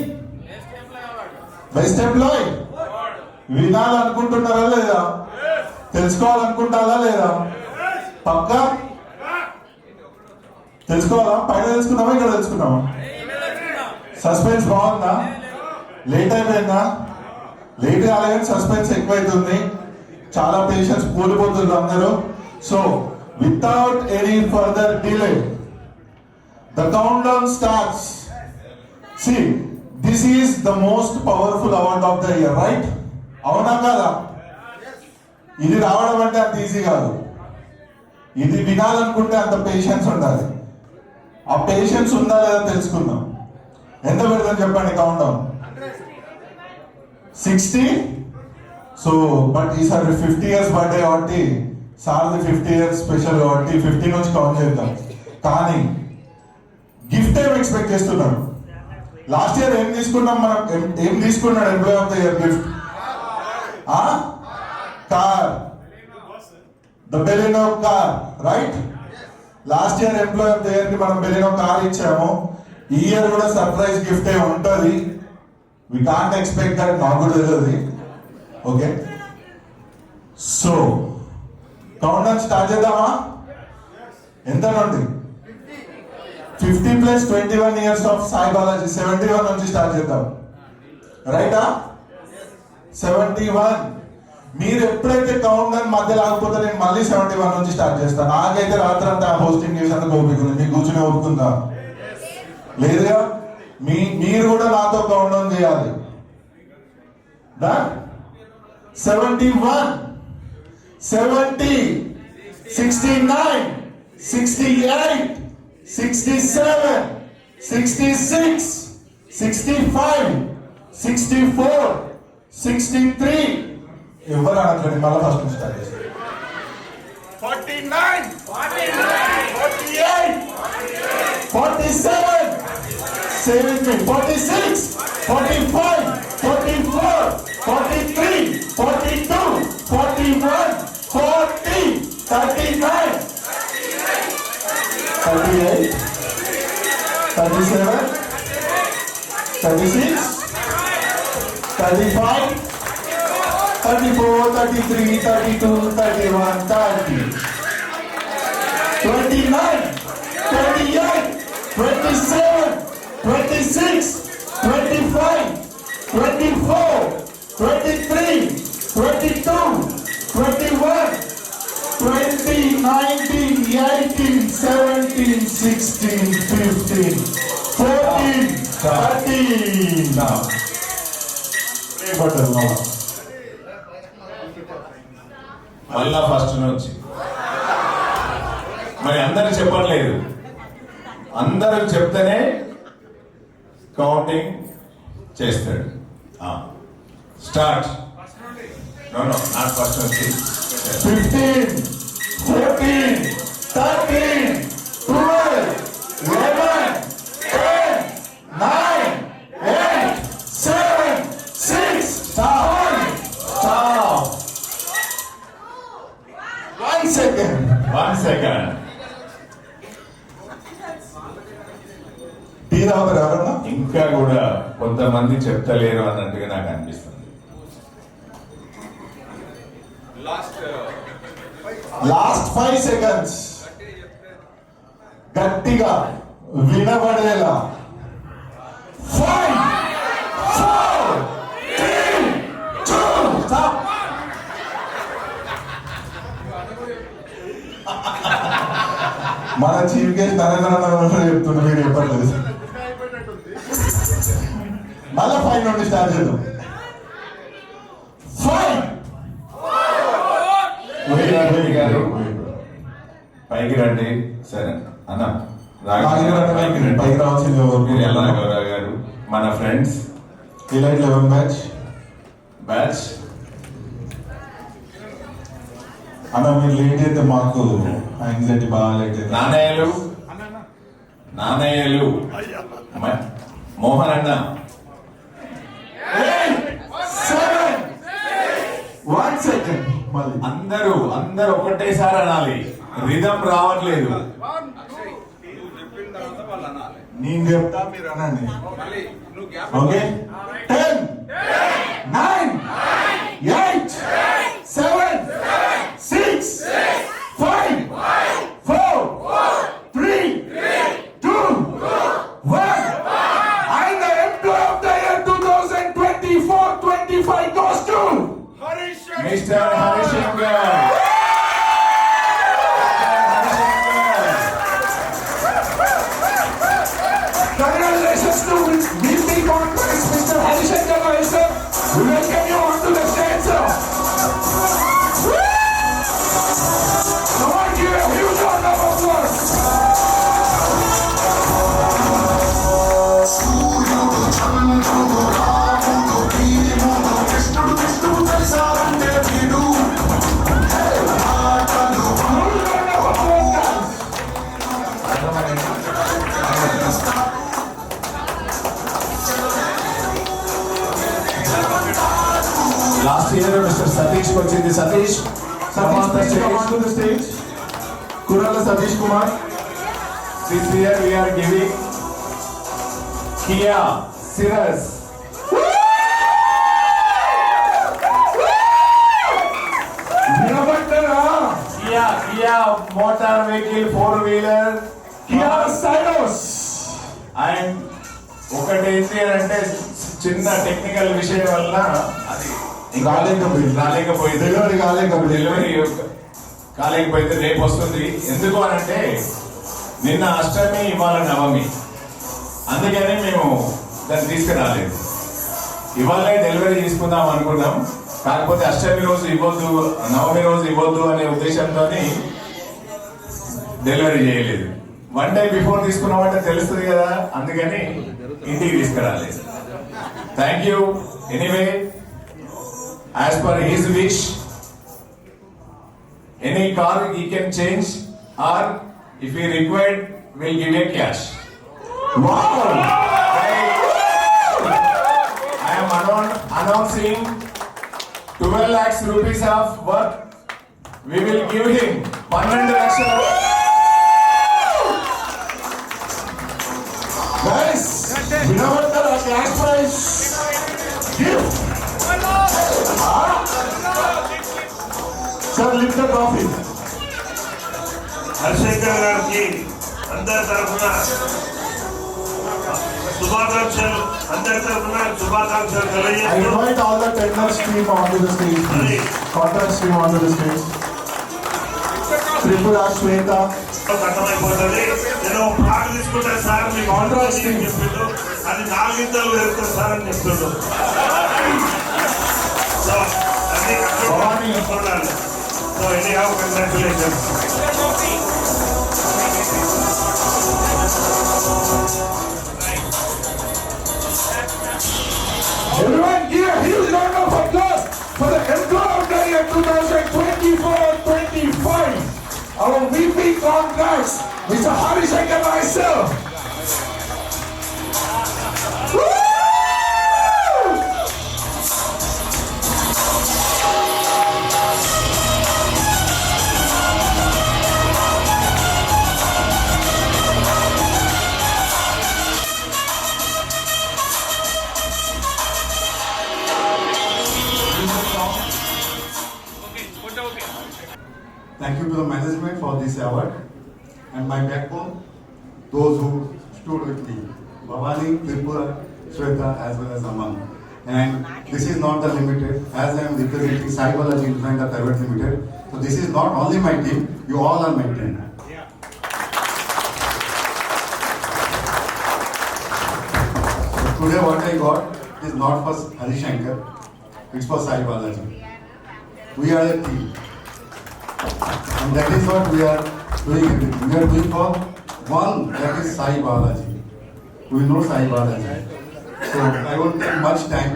బెస్ట్ ఎంప్లాయ్ వినాలనుకుంటున్నారా లేదా? తెలుసుకోవాలనుకుంటారా లేదా? పక్కా తెలుసుకోవాలా? పైన తెలుసుకుందామా ఇక్కడ తెలుసుకుందామా? సస్పెన్స్ బాగుందా? లేట్ అయిపోయిందా? లేట్ కాలేదు, సస్పెన్స్ ఎక్కువైతుంది, చాలా పేషెంట్స్ కూలిపోతున్నారు అందరూ. So without any further delay the count down starts. See this is the most powerful award of the year, right? అవునా కదా? ఇది రావడం అంటే అంత ఈజీ కాదు. ఇది వినాలనుకుంటే అంత పేషెన్స్ ఉండాలి. ఆ పేషెన్స్ ఉందా లేదా తెలుసుకుందాం. ఎంత పెడతాం చెప్పండి కౌంట్ డౌన్? 60. సో బట్ ఈసారి 50 years బర్త్డే కాబట్టి సార్ది 50 years స్పెషల్ కాబట్టి 50 నుంచి కౌంట్ చేద్దాం. కానీ గిఫ్ట్ ఏం ఎక్స్పెక్ట్ చేస్తున్నాడు? లాస్ట్ ఇయర్ ఏం తీసుకున్నాం మనం? ఏం తీసుకున్నాడు employee of the year gift? Car, the Baleno car, right? Last year employee of the year కి మనం బెలినో కార్ ఇచ్చాము. ఈ ఇయర్ కూడా సర్ప్రైజ్ గిఫ్ట్ ఏ ఉంటది. వి కాంట్ ఎక్స్పెక్ట్ దట్, నాకు కూడా తెలియదు. Okay, so count down start చేద్దామా? ఎంత నుండి? 50 + 21 years ఆఫ్ సాయి బాలాజీ. 71 నుంచి స్టార్ట్ చేద్దాం, రైటా? 71. మీరు ఎప్పుడైతే కౌంట్ డౌన్ మధ్యలో ఆగిపోతే నేను మళ్ళీ 71 నుంచి స్టార్ట్ చేస్తాను. నాకైతే రాత్రి అంతా హోస్టింగ్ చేసేందుకు ఓపిక ఉంది. మీకు కూర్చుని ఓపుకుందా? లేదుగా. మీరు కూడా నాతో కౌంట్ డౌన్ చేయాలి. 71, 70, 69, 68, 67, 66, 65, 64, 63. ఎవరు అనట్లేదు, మళ్ళీ ఫస్ట్ నుంచి స్టార్ట్ చేస్తారు. 49, 48, 47, 46, 45, 44, 43, 42, 41, 40, 39, 38, 37, 36, 35, 34, 33, 32, 31, 30, 29, 28, 27, 26, 25, 24, 23, 22, 21, 20, 19, 18, 17, 16, 15, 14, 13. Now, మళ్ళా ఫస్ట్ నుంచి. మరి అందరు చెప్పట్లేదు, అందరూ చెప్తేనే కౌంటింగ్ చేస్తాడు. స్టార్ట్. నో నాట్ ఫస్ట్ నుంచి. 15, 14, 13, 12, 11, 10, 9, 8, 7, 6, 5. Stop. 1 second. 1 second. టీ తాగుతారు ఎవరన్నా? ఇంకా కూడా కొంతమంది చెప్తలేరు అన్నట్టుగా నాకు అనిపిస్తుంది. లాస్ట్ 5 seconds గట్టిగా వినబడేలా. 5, 4, 3, 2. Stop. మన చీఫ్ గెస్ట్ నరేంద్ర చెప్తున్నా, మీరు చెప్పట్లేదు. మళ్ళా 5 నుండి స్టార్ట్ చేద్దాం. 5. పైకి రండి. సరే అన్న, పైకి రావాల్సింది రాఘవరావు గారు మన ఫ్రెండ్స్, Elite 11 బ్యాచ్. అన్న మీరు లేట్ అయితే మాకు యాంగ్జైటీ బాగా లేట్ అయితే. నానయ్యలు మోహన్ అన్న. 1 second. మళ్ళీ అందరూ ఒకటేసారి అనాలి, రిధం రావట్లేదు. నేను చెప్తా, మీరు అనండి. Okay, 10, 9, 8, 7, 6, 5, 4, 3, Congratulations to VP Conference, Mr. Harishankar Rai, sir. We welcome you onto the stage, sir. Woo! Come on, give a huge round of applause. Last year, Mr. Satish వచ్చింది. Satish, come on to the stage. Kurala Satish Kumar. This year we are giving Kia Cirrus. Kia motor vehicle 4-wheeler. Kia Syros. And ఒకటి ఏంటి అంటే చిన్న technical విషయం వల్ల అది రాలేకపోయింది delivery కాలేకపోయింది. రేపు వస్తుంది. ఎందుకు అనంటే నిన్న అష్టమి ఇవాళ నవమి, అందుకని మేము దాన్ని తీసుకురాలేదు. ఇవాళే డెలివరీ తీసుకుందాం అనుకున్నాం, కాకపోతే అష్టమి రోజు ఇవ్వద్దు, నవమి రోజు ఇవ్వద్దు అనే ఉద్దేశంతో డెలివరీ చేయలేదు. 1 day బిఫోర్ తీసుకున్నామంటే తెలుస్తుంది కదా, అందుకని ఇంటికి తీసుకురాలేదు. Thank you. Anyway, as per his wish, any car he can change, or if he required we'll give a cash. Wow! I am announcing 12 lakhs rupees of work. We will give him 12 lakhs. Guys, Vinavardhar, a cash prize. Give. Sir, lift the coffee. Harishankar గారికి అందరి తరఫున శుభాకాంక్షలు I తెలియజేస్తూ invite all the tender stream onto the stage, please. Contract stream onto the stage. Tripura, Shweta. అర్థమైపోతుంది. నేను పాట తీసుకుంటే sir మీకు కాంట్రాక్ట్ చెప్పిండు, అది 4 ఇంతలు పెరుగుతుంది సార్ అని చెప్తుండ్రు. సో అది ఉండాలి. So any have congratulations. Everyone give a huge round of applause for the Employee of the Year 2024-25. Our VP Contracts, Mr. Harishankar Rai, sir. Woo! Thank you to the management for this award and my backbone, those who stood with me, Bhavani, Tripura, Shweta as well as Aman. And this is not the limited, as I am representing Sai Balaji Infanta Private Limited. So this is not only my team, you all are my team. So today what I got is not for Harishankar, it's for Sai Balaji. We are a team. And that is what we are doing everything. We are doing for one, that is Sai Balaji. We know Sai Balaji. So I won't take much time.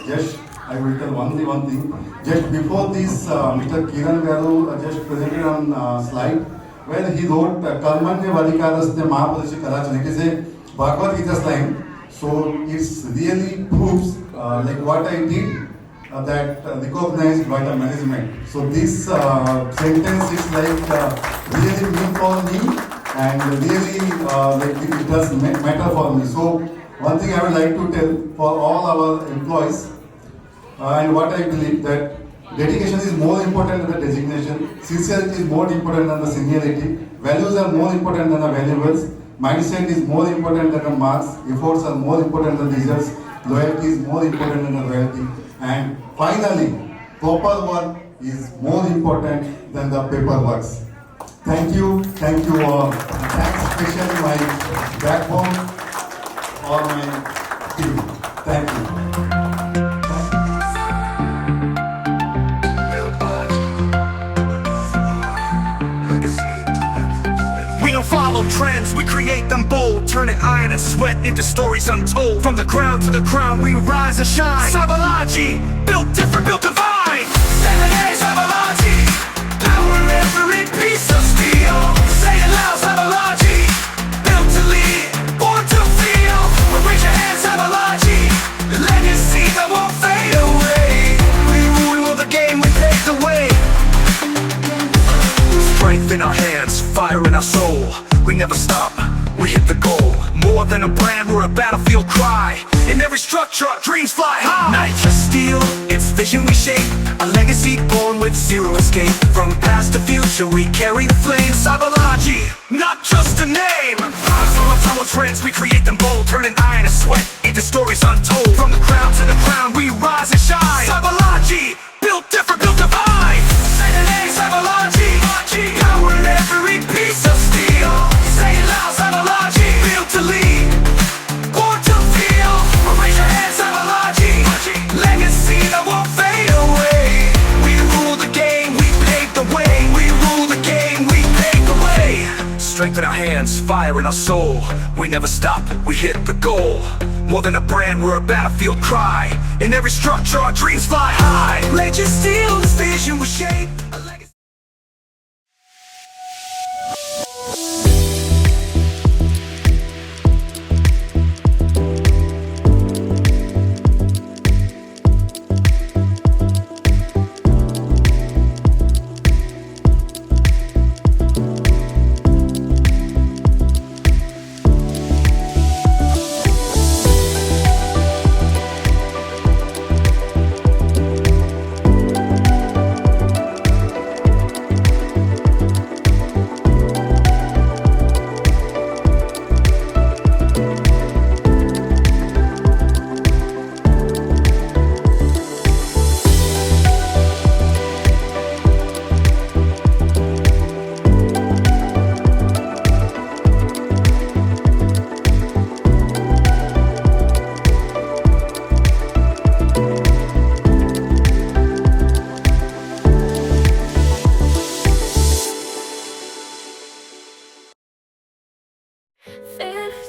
Just I will tell only one thing. Just before this, Mr. Kiran Garu just presented on slide where he wrote Karmanya Vadikaraste Mahapurushi Karachane. It is a Bhagavad Gita's line. So it's really proves like what I did. That recognized by the management. So this sentence is like really mean for me and really like it does matter for me. So one thing I would like to tell for all our employees and what I believe that dedication is more important than the designation, sincerity is more important than the seniority, values are more important than the valuables, mindset is more important than the marks, efforts are more important than the results, loyalty is more important than the loyalty. And finally, proper work is more important than the paperwork. Thank you all. Thanks. especially my backbone or my team. Thank you. We don't follow trends, we create them bold, turning iron and sweat into stories untold. From the ground to the crown, we rise and shine. Savalaji, built different, built divine. 7 days, Savalaji, power in every piece of steel. Say it loud, Savalaji, built to lead, born to feel. Well, raise your hands, Savalaji, the legacy that won't fade away. We rule the game, we pave the way. Strength in our hands, fire in our soul. We never stop, we hit the goal. More than a brand, we're a battlefield cry. In every structure, our dreams fly high. Nitro steel, it's vision we shape. A legacy born with zero escape. From past to future, we carry the flame. Savalaji, not just a name. Follow trends, we create them bold, turning iron and sweat into stories untold. From the crown to the crown, we rise and shine. Savalaji, built different, built divine. Say the name, Savalaji, power in every piece of steel. Say it loud, Savalaji, built to lead, born to feel. Raise your hands, Savalaji, legacy that won't fade away. We rule the game, we pave the way. We rule the game, we pave the way. Strength in our hands, fire in our soul. We never stop, we hit the goal. More than a brand, we're a battlefield cry. In every structure, our dreams fly high. Legend steel, this vision will shape a legacy.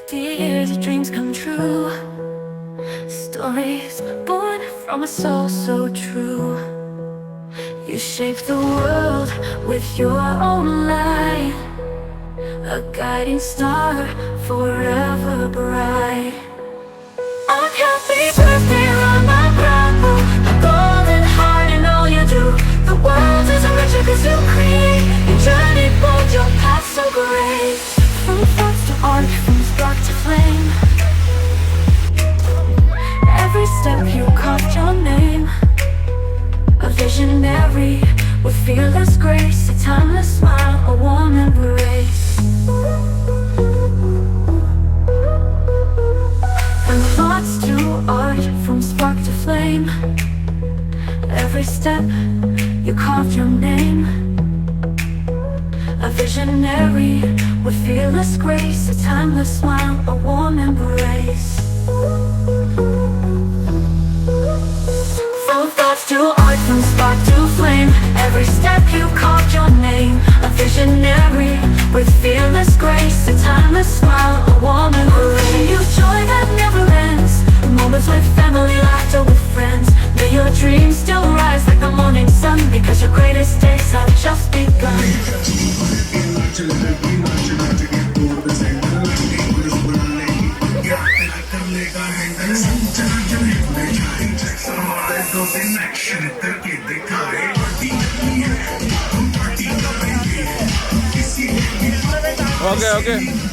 Years, dreams come true. Stories born from a soul so true. You shape the world with your own light, a guiding star forever bright. On happy birthday, on my bravo, a golden heart in all you do. The world is richer cause you create. Your journey bold, your path so great. From thoughts to art, from spark to flame. Every step you carved your name. A visionary with fearless grace, a timeless smile, a warm embrace. From thoughts to art, from spark to flame. Every step you carved your name. A visionary with fearless grace, a timeless smile, a warm embrace. From thoughts to art, from spark to flame. Every step you carved your name. A visionary with fearless grace, a timeless smile, a warm embrace. You joy that never ends. Moments with family, laughter with friends. May your dreams still rise like the morning sun, because your greatest days have just begun. Okay.